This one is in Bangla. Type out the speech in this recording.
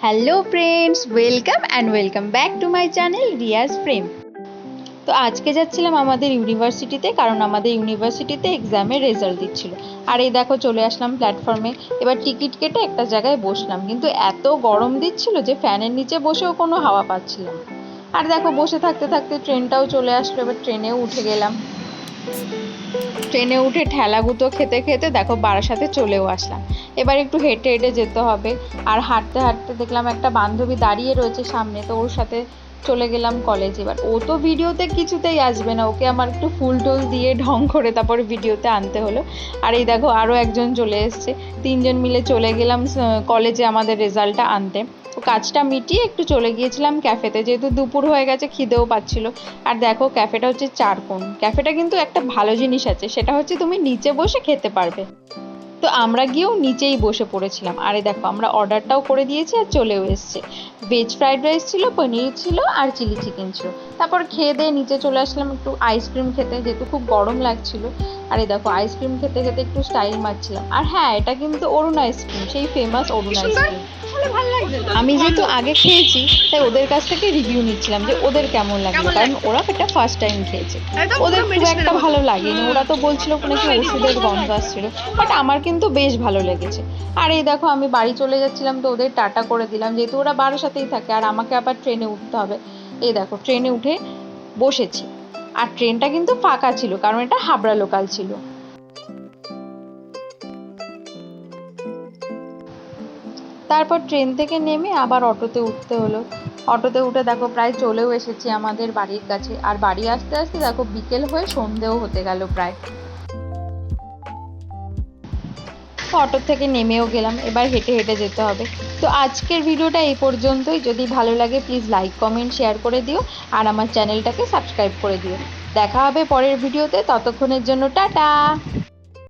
Hello friends, welcome back to my channel Riyaz frame. তো আজকে যাচ্ছিলাম আমাদের ইউনিভার্সিটিতে, কারণ আমাদের ইউনিভার্সিটিতে এক্সামের রেজাল্ট দিচ্ছিল। আর এই দেখো চলে আসলাম প্ল্যাটফর্মে। এবার টিকিট কেটে একটা জায়গায় বসলাম, কিন্তু এত গরম দিচ্ছিল যে ফ্যানের নিচে বসেও কোনো হাওয়া পাচ্ছিলাম। আর দেখো বসে থাকতে থাকতে ট্রেনটাও চলে আসলো। এবার ট্রেনেও উঠে গেলাম। ট্রেনে উঠে ঠেলাগুতো খেতে খেতে দেখো বারাসাতে চলেও আসলাম। এবার একটু হেঁটে হেঁটে যেতে হবে। আর হাঁটতে হাঁটতে দেখলাম একটা বান্ধবী দাঁড়িয়ে রয়েছে সামনে, তো ওর সাথে চলে গেলাম কলেজে। এবার ও তো ভিডিওতে কিছুতেই আসবে না, ওকে আমার একটু ফুল টুল দিয়ে ঢং করে তারপরে ভিডিওতে আনতে হলো। আর এই দেখো আরও একজন চলে এসছে, তিনজন মিলে চলে গেলাম কলেজে আমাদের রেজাল্টটা আনতে। তো কাজটা মিটিয়ে একটু চলে গিয়েছিলাম ক্যাফেতে, যেহেতু দুপুর হয়ে গেছে, খিদেও পাচ্ছিল। আর দেখো ক্যাফেটা হচ্ছে চারকোণ। ক্যাফেটা কিন্তু একটা ভালো জিনিস আছে, সেটা হচ্ছে তুমি নিচে বসে খেতে পারবে। তো আমরা গিয়েও নিচেই বসে পড়েছিলাম। আরে দেখো আমরা অর্ডারটাও করে দিয়েছি আর চলেও এসছে। ভেজ ফ্রাইড রাইস ছিল, পনির ছিল আর চিলি চিকেন ছিল। তারপর খেয়ে দিয়ে নিচে চলে আসলাম একটু আইসক্রিম খেতে, যেহেতু খুব গরম লাগছিল। আর এই দেখো আইসক্রিম খেতে খেতে একটু স্টাইল মারছিলাম। আর হ্যাঁ, এটা কিন্তু অরুণ আইসক্রিম, সেই ফেমাস অরুণ আইসক্রিম। আমি যেহেতু আগে খেয়েছি, তাই ওদের কাছ থেকে রিভিউ নিচ্ছিলাম যে ওদের কেমন লাগলো, কারণ ওরা এটা ফার্স্ট টাইম খেয়েছে। ওদের খুব একটা ভালো লাগেনি, ওরা তো বলছিল নাকি ওষুধের গন্ধ আসছিল, বাট আমার কিন্তু বেশ ভালো লেগেছে। আর এই দেখো আমি বাড়ি চলে যাচ্ছিলাম, তো ওদের টাটা করে দিলাম, যেহেতু ওরা বারাসাতেই থাকে আর আমাকে আবার ট্রেনে উঠতে হবে। এই দেখো ট্রেনে উঠে বসেছি। আর ট্রেনটা কিন্তু ফাঁকা ছিল, কারণ এটা হাবড়া লোকাল ছিল। তারপর ট্রেন থেকে নেমে আবার অটোতে উঠতে হলো। অটোতে উঠে দেখো প্রায় চলেও এসেছি আমাদের বাড়ির কাছে। আর বাড়ি আসতে আসতে দেখো বিকেল হয়ে সন্ধেও হতে গেল প্রায়। অটো থেকে নেমেও গেলাম, এবার হেঁটে হেঁটে যেতে হবে। তো আজকের ভিডিওটা এই পর্যন্তই। যদি ভালো লাগে প্লিজ লাইক কমেন্ট শেয়ার করে দিও, আর আমার চ্যানেলটাকে সাবস্ক্রাইব করে দিও। দেখা হবে পরের ভিডিওতে, ততক্ষণের জন্য টাটা।